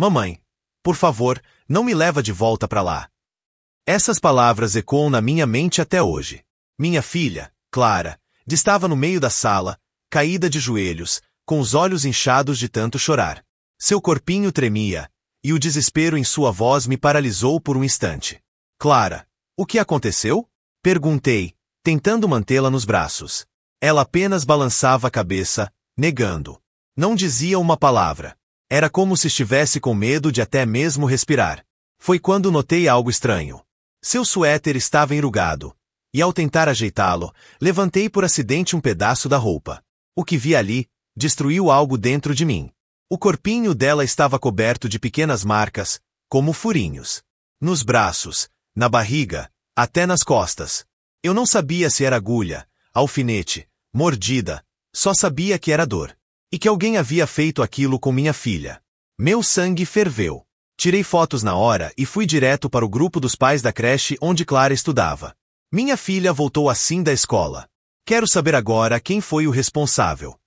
Mamãe, por favor, não me leva de volta para lá. Essas palavras ecoam na minha mente até hoje. Minha filha, Clara, estava no meio da sala, caída de joelhos, com os olhos inchados de tanto chorar. Seu corpinho tremia, e o desespero em sua voz me paralisou por um instante. Clara, o que aconteceu? Perguntei, tentando mantê-la nos braços. Ela apenas balançava a cabeça, negando. Não dizia uma palavra. Era como se estivesse com medo de até mesmo respirar. Foi quando notei algo estranho. Seu suéter estava enrugado, e ao tentar ajeitá-lo, levantei por acidente um pedaço da roupa. O que vi ali destruiu algo dentro de mim. O corpinho dela estava coberto de pequenas marcas, como furinhos. Nos braços, na barriga, até nas costas. Eu não sabia se era agulha, alfinete, mordida, só sabia que era dor. E que alguém havia feito aquilo com minha filha. Meu sangue ferveu. Tirei fotos na hora e fui direto para o grupo dos pais da creche onde Clara estudava. Minha filha voltou assim da escola. Quero saber agora quem foi o responsável.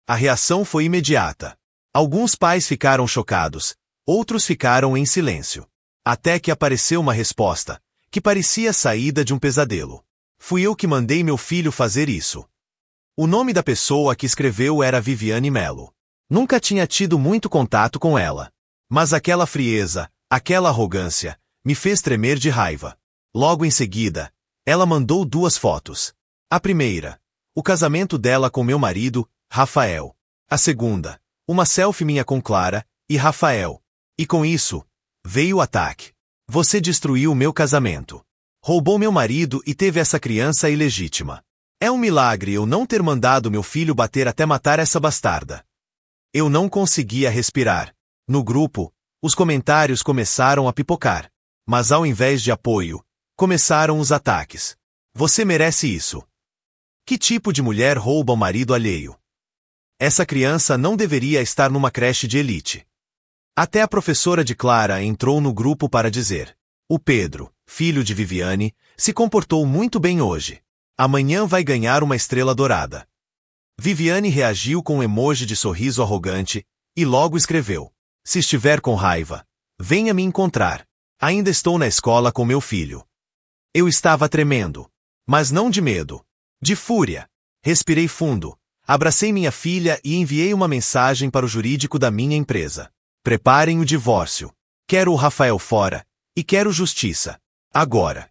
A reação foi imediata. Alguns pais ficaram chocados, outros ficaram em silêncio. Até que apareceu uma resposta, que parecia saída de um pesadelo. Fui eu que mandei meu filho fazer isso. O nome da pessoa que escreveu era Viviane Melo. Nunca tinha tido muito contato com ela. Mas aquela frieza, aquela arrogância, me fez tremer de raiva. Logo em seguida, ela mandou 2 fotos. A primeira, o casamento dela com meu marido, Rafael. A segunda, uma selfie minha com Clara e Rafael. E com isso, veio o ataque. Você destruiu meu casamento. Roubou meu marido e teve essa criança ilegítima. É um milagre eu não ter mandado meu filho bater até matar essa bastarda. Eu não conseguia respirar. No grupo, os comentários começaram a pipocar. Mas ao invés de apoio, começaram os ataques. Você merece isso. Que tipo de mulher rouba o marido alheio? Essa criança não deveria estar numa creche de elite. Até a professora de Clara entrou no grupo para dizer: o Pedro, filho de Viviane, se comportou muito bem hoje. Amanhã vai ganhar uma estrela dourada. Viviane reagiu com um emoji de sorriso arrogante, e logo escreveu: se estiver com raiva, venha me encontrar. Ainda estou na escola com meu filho. Eu estava tremendo. Mas não de medo. De fúria. Respirei fundo, abracei minha filha e enviei uma mensagem para o jurídico da minha empresa. Preparem o divórcio. Quero o Rafael fora, e quero justiça. Agora.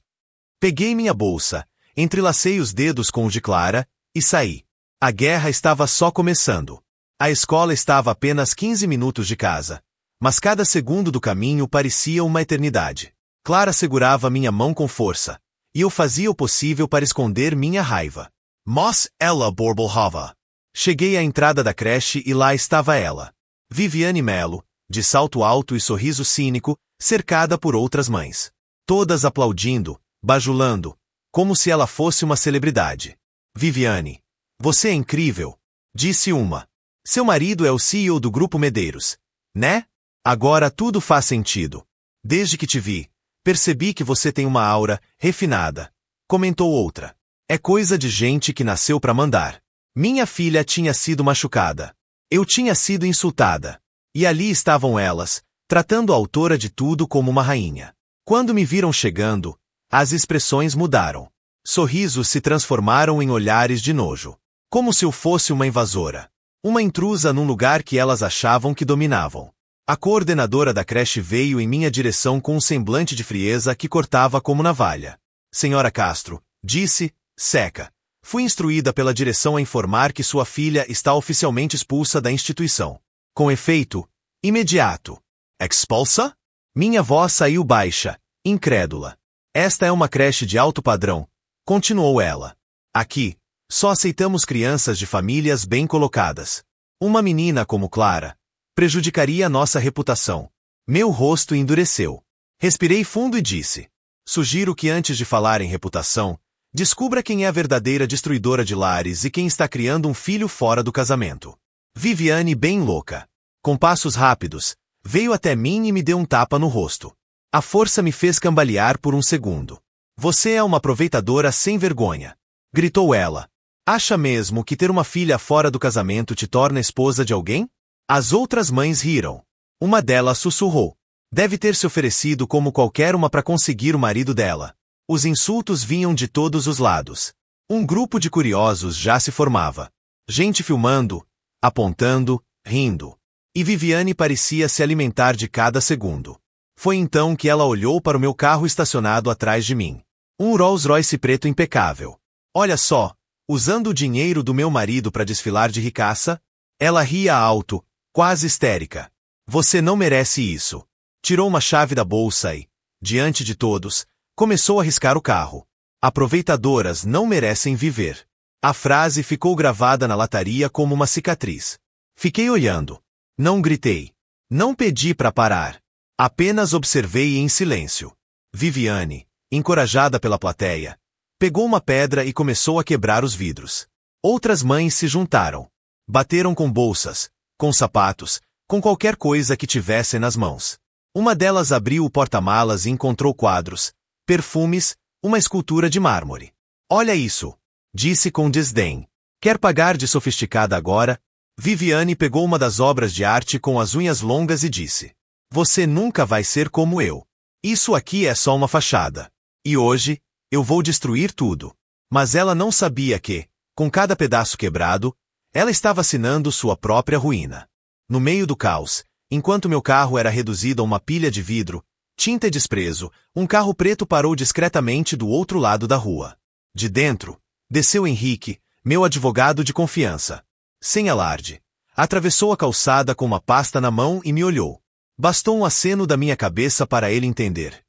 Peguei minha bolsa, entrelacei os dedos com o de Clara, e saí. A guerra estava só começando. A escola estava a apenas 15 minutos de casa. Mas cada segundo do caminho parecia uma eternidade. Clara segurava minha mão com força, e eu fazia o possível para esconder minha raiva. Mas ela borbolhava. Cheguei à entrada da creche e lá estava ela. Viviane Melo, de salto alto e sorriso cínico, cercada por outras mães. Todas aplaudindo, bajulando, como se ela fosse uma celebridade. Viviane, você é incrível, disse uma. Seu marido é o CEO do Grupo Medeiros, né? Agora tudo faz sentido. Desde que te vi, percebi que você tem uma aura refinada, comentou outra. É coisa de gente que nasceu para mandar. Minha filha tinha sido machucada. Eu tinha sido insultada. E ali estavam elas, tratando a autora de tudo como uma rainha. Quando me viram chegando, as expressões mudaram. Sorrisos se transformaram em olhares de nojo. Como se eu fosse uma invasora. Uma intrusa num lugar que elas achavam que dominavam. A coordenadora da creche veio em minha direção com um semblante de frieza que cortava como navalha. Senhora Castro, disse, seca. Fui instruída pela direção a informar que sua filha está oficialmente expulsa da instituição. Com efeito, imediato. Expulsa? Minha voz saiu baixa, incrédula. Esta é uma creche de alto padrão, continuou ela. Aqui, só aceitamos crianças de famílias bem colocadas. Uma menina como Clara prejudicaria nossa reputação. Meu rosto endureceu. Respirei fundo e disse: sugiro que antes de falar em reputação, descubra quem é a verdadeira destruidora de lares e quem está criando um filho fora do casamento. Viviane, bem louca, com passos rápidos, veio até mim e me deu um tapa no rosto. A força me fez cambalear por um segundo. Você é uma aproveitadora sem vergonha, gritou ela. Acha mesmo que ter uma filha fora do casamento te torna esposa de alguém? As outras mães riram. Uma delas sussurrou. Deve ter se oferecido como qualquer uma para conseguir o marido dela. Os insultos vinham de todos os lados. Um grupo de curiosos já se formava. Gente filmando, apontando, rindo. E Viviane parecia se alimentar de cada segundo. Foi então que ela olhou para o meu carro estacionado atrás de mim. Um Rolls-Royce preto impecável. Olha só, usando o dinheiro do meu marido para desfilar de ricaça? Ela ria alto, quase histérica. Você não merece isso. Tirou uma chave da bolsa e, diante de todos, começou a riscar o carro. Aproveitadoras não merecem viver. A frase ficou gravada na lataria como uma cicatriz. Fiquei olhando. Não gritei. Não pedi para parar. Apenas observei em silêncio. Viviane, encorajada pela plateia, pegou uma pedra e começou a quebrar os vidros. Outras mães se juntaram. Bateram com bolsas, com sapatos, com qualquer coisa que tivessem nas mãos. Uma delas abriu o porta-malas e encontrou quadros, perfumes, uma escultura de mármore. Olha isso, disse com desdém. Quer pagar de sofisticada agora? Viviane pegou uma das obras de arte com as unhas longas e disse. Você nunca vai ser como eu. Isso aqui é só uma fachada. E hoje, eu vou destruir tudo. Mas ela não sabia que, com cada pedaço quebrado, ela estava assinando sua própria ruína. No meio do caos, enquanto meu carro era reduzido a uma pilha de vidro, tinta e desprezo, um carro preto parou discretamente do outro lado da rua. De dentro, desceu Henrique, meu advogado de confiança. Sem alarde, atravessou a calçada com uma pasta na mão e me olhou. Bastou um aceno da minha cabeça para ele entender.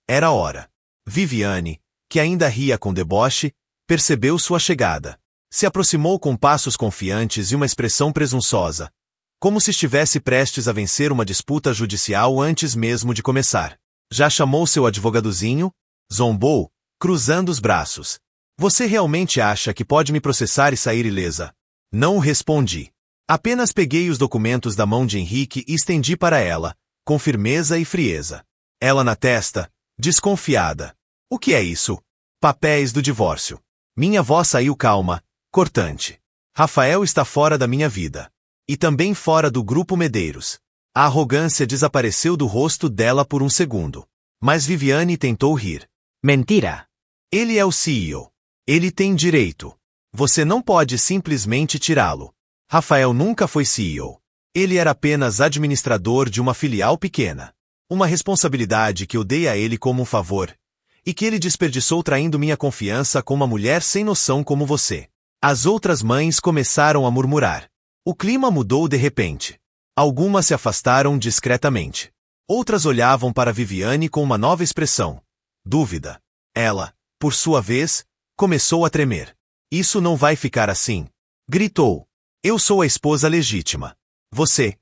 Era hora. Viviane, que ainda ria com deboche, percebeu sua chegada. Se aproximou com passos confiantes e uma expressão presunçosa, como se estivesse prestes a vencer uma disputa judicial antes mesmo de começar. Já chamou seu advogadozinho? Zombou, cruzando os braços. Você realmente acha que pode me processar e sair ilesa? Não respondi. Apenas peguei os documentos da mão de Henrique e estendi para ela, com firmeza e frieza. Ela na testa, desconfiada. O que é isso? Papéis do divórcio. Minha voz saiu calma, cortante. Rafael está fora da minha vida. E também fora do Grupo Medeiros. A arrogância desapareceu do rosto dela por um segundo. Mas Viviane tentou rir. Mentira. Ele é o CEO. Ele tem direito. Você não pode simplesmente tirá-lo. Rafael nunca foi CEO. Ele era apenas administrador de uma filial pequena. Uma responsabilidade que eu dei a ele como um favor. E que ele desperdiçou traindo minha confiança com uma mulher sem noção como você. As outras mães começaram a murmurar. O clima mudou de repente. Algumas se afastaram discretamente. Outras olhavam para Viviane com uma nova expressão. Dúvida. Ela, por sua vez, começou a tremer. Isso não vai ficar assim. Gritou. Eu sou a esposa legítima. Você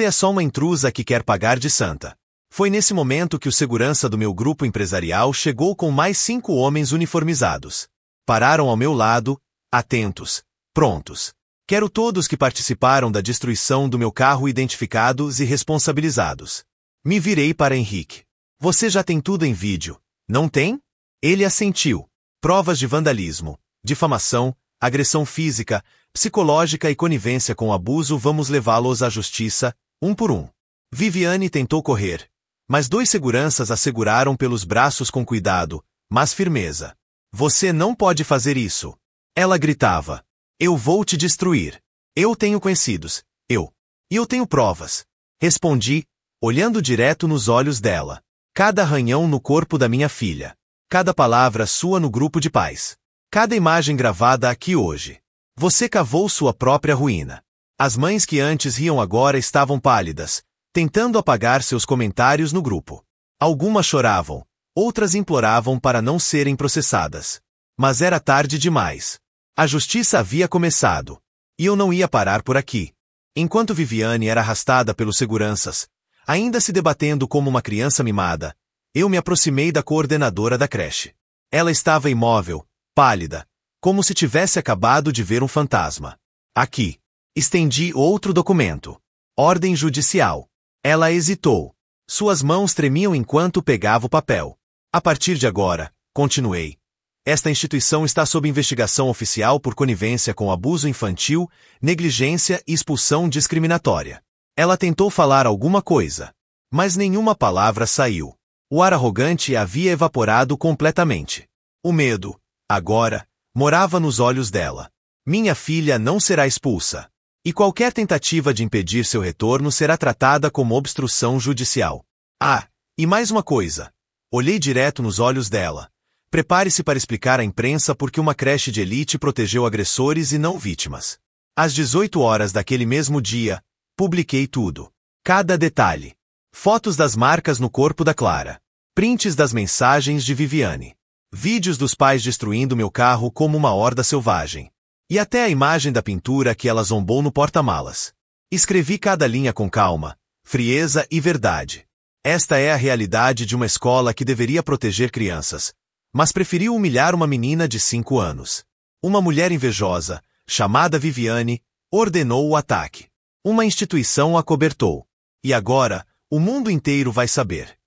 é só uma intrusa que quer pagar de santa. Foi nesse momento que o segurança do meu grupo empresarial chegou com mais 5 homens uniformizados. Pararam ao meu lado, atentos, prontos. Quero todos que participaram da destruição do meu carro identificados e responsabilizados. Me virei para Henrique. Você já tem tudo em vídeo, não tem? Ele assentiu. Provas de vandalismo, difamação, agressão física, psicológica e conivência com abuso. Vamos levá-los à justiça, um por um. Viviane tentou correr, mas 2 seguranças a seguraram pelos braços com cuidado, mas firmeza. Você não pode fazer isso. Ela gritava. Eu vou te destruir. Eu tenho conhecidos. E eu tenho provas. Respondi, olhando direto nos olhos dela. Cada arranhão no corpo da minha filha. Cada palavra sua no grupo de pais. Cada imagem gravada aqui hoje. Você cavou sua própria ruína. As mães que antes riam agora estavam pálidas, tentando apagar seus comentários no grupo. Algumas choravam, outras imploravam para não serem processadas. Mas era tarde demais. A justiça havia começado. E eu não ia parar por aqui. Enquanto Viviane era arrastada pelos seguranças, ainda se debatendo como uma criança mimada, eu me aproximei da coordenadora da creche. Ela estava imóvel, pálida, como se tivesse acabado de ver um fantasma. Aqui. Estendi outro documento. Ordem judicial. Ela hesitou. Suas mãos tremiam enquanto pegava o papel. A partir de agora, continuei. Esta instituição está sob investigação oficial por conivência com abuso infantil, negligência e expulsão discriminatória. Ela tentou falar alguma coisa, mas nenhuma palavra saiu. O ar arrogante havia evaporado completamente. O medo, agora, morava nos olhos dela. Minha filha não será expulsa. E qualquer tentativa de impedir seu retorno será tratada como obstrução judicial. Ah, e mais uma coisa. Olhei direto nos olhos dela. Prepare-se para explicar à imprensa por que uma creche de elite protegeu agressores e não vítimas. Às 18 horas daquele mesmo dia, publiquei tudo. Cada detalhe. Fotos das marcas no corpo da Clara. Prints das mensagens de Viviane. Vídeos dos pais destruindo meu carro como uma horda selvagem. E até a imagem da pintura que ela zombou no porta-malas. Escrevi cada linha com calma, frieza e verdade. Esta é a realidade de uma escola que deveria proteger crianças, mas preferiu humilhar uma menina de 5 anos. Uma mulher invejosa, chamada Viviane, ordenou o ataque. Uma instituição a cobertou. E agora, o mundo inteiro vai saber.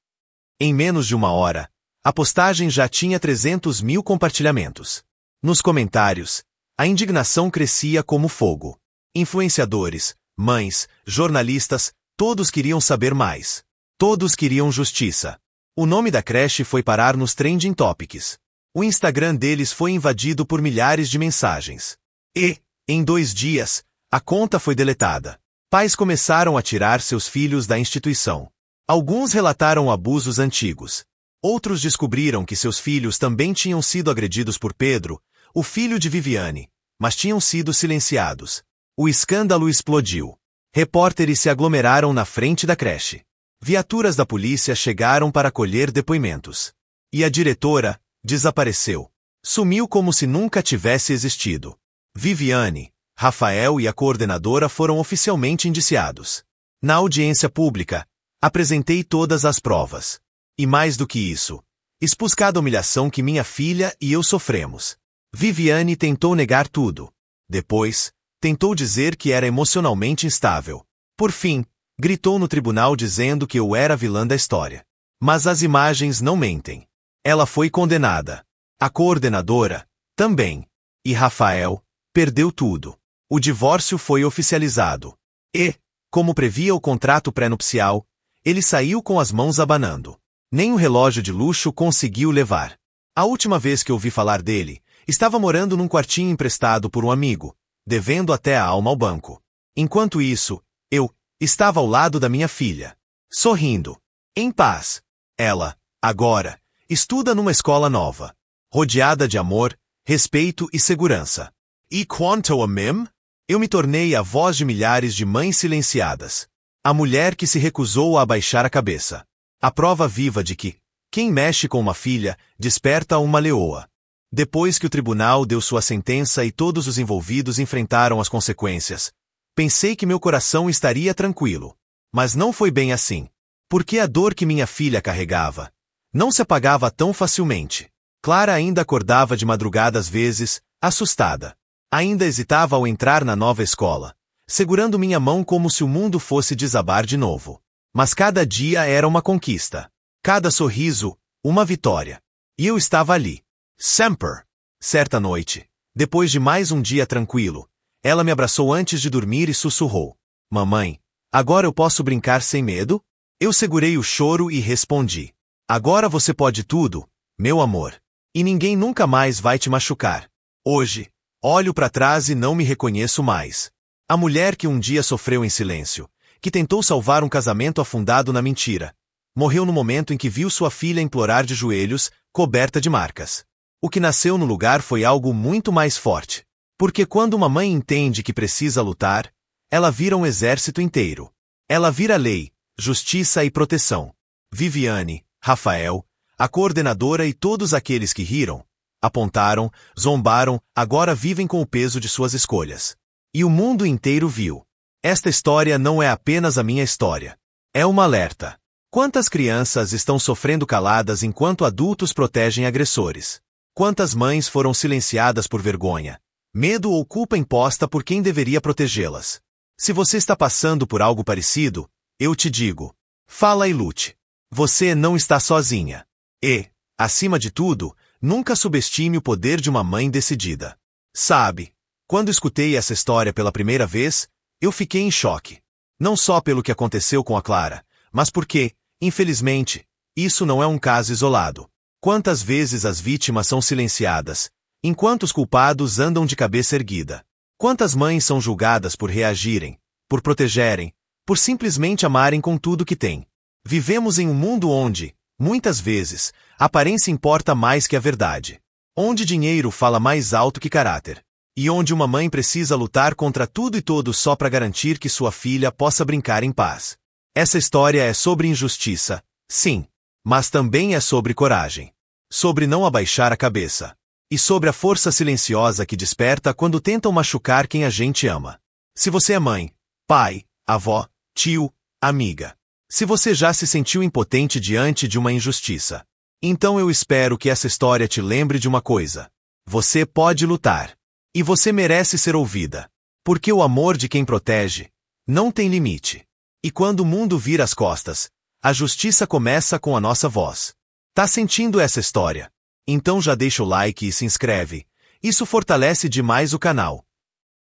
Em menos de 1 hora, a postagem já tinha 300.000 compartilhamentos. Nos comentários, a indignação crescia como fogo. Influenciadores, mães, jornalistas, todos queriam saber mais. Todos queriam justiça. O nome da creche foi parar nos trending topics. O Instagram deles foi invadido por milhares de mensagens. E, em 2 dias, a conta foi deletada. Pais começaram a tirar seus filhos da instituição. Alguns relataram abusos antigos. Outros descobriram que seus filhos também tinham sido agredidos por Pedro, o filho de Viviane, mas tinham sido silenciados. O escândalo explodiu. Repórteres se aglomeraram na frente da creche. Viaturas da polícia chegaram para colher depoimentos. E a diretora desapareceu. Sumiu como se nunca tivesse existido. Viviane, Rafael e a coordenadora foram oficialmente indiciados. Na audiência pública, apresentei todas as provas. E mais do que isso, expus cada humilhação que minha filha e eu sofremos. Viviane tentou negar tudo. Depois, tentou dizer que era emocionalmente instável. Por fim, gritou no tribunal dizendo que eu era a vilã da história. Mas as imagens não mentem. Ela foi condenada. A coordenadora, também. E Rafael, perdeu tudo. O divórcio foi oficializado. E, como previa o contrato pré-nupcial, ele saiu com as mãos abanando. Nem o relógio de luxo conseguiu levar. A última vez que ouvi falar dele, estava morando num quartinho emprestado por um amigo, devendo até a alma ao banco. Enquanto isso, eu estava ao lado da minha filha, sorrindo, em paz. Ela, agora, estuda numa escola nova, rodeada de amor, respeito e segurança. E quanto a mim? Eu me tornei a voz de milhares de mães silenciadas. A mulher que se recusou a abaixar a cabeça. A prova viva de que, quem mexe com uma filha, desperta uma leoa. Depois que o tribunal deu sua sentença e todos os envolvidos enfrentaram as consequências, pensei que meu coração estaria tranquilo. Mas não foi bem assim. Porque a dor que minha filha carregava não se apagava tão facilmente. Clara ainda acordava de madrugada às vezes, assustada. Ainda hesitava ao entrar na nova escola, segurando minha mão como se o mundo fosse desabar de novo. Mas cada dia era uma conquista. Cada sorriso, uma vitória. E eu estava ali. Sempre. Certa noite, depois de mais um dia tranquilo, ela me abraçou antes de dormir e sussurrou: "Mamãe, agora eu posso brincar sem medo?" Eu segurei o choro e respondi: "Agora você pode tudo, meu amor. E ninguém nunca mais vai te machucar." Hoje, olho para trás e não me reconheço mais. A mulher que um dia sofreu em silêncio, que tentou salvar um casamento afundado na mentira, morreu no momento em que viu sua filha implorar de joelhos, coberta de marcas. O que nasceu no lugar foi algo muito mais forte. Porque quando uma mãe entende que precisa lutar, ela vira um exército inteiro. Ela vira lei, justiça e proteção. Viviane, Rafael, a coordenadora e todos aqueles que riram, apontaram, zombaram, agora vivem com o peso de suas escolhas. E o mundo inteiro viu. Esta história não é apenas a minha história. É uma alerta. Quantas crianças estão sofrendo caladas enquanto adultos protegem agressores? Quantas mães foram silenciadas por vergonha, medo ou culpa imposta por quem deveria protegê-las? Se você está passando por algo parecido, eu te digo: fala e lute. Você não está sozinha. E, acima de tudo, nunca subestime o poder de uma mãe decidida. Sabe, quando escutei essa história pela primeira vez, eu fiquei em choque. Não só pelo que aconteceu com a Clara, mas porque, infelizmente, isso não é um caso isolado. Quantas vezes as vítimas são silenciadas, enquanto os culpados andam de cabeça erguida? Quantas mães são julgadas por reagirem, por protegerem, por simplesmente amarem com tudo que têm? Vivemos em um mundo onde, muitas vezes, a aparência importa mais que a verdade. Onde dinheiro fala mais alto que caráter. E onde uma mãe precisa lutar contra tudo e todos só para garantir que sua filha possa brincar em paz. Essa história é sobre injustiça, sim, mas também é sobre coragem. Sobre não abaixar a cabeça. E sobre a força silenciosa que desperta quando tentam machucar quem a gente ama. Se você é mãe, pai, avó, tio, amiga. Se você já se sentiu impotente diante de uma injustiça, então eu espero que essa história te lembre de uma coisa. Você pode lutar. E você merece ser ouvida. Porque o amor de quem protege não tem limite. E quando o mundo vira as costas, a justiça começa com a nossa voz. Tá sentindo essa história? Então já deixa o like e se inscreve. Isso fortalece demais o canal.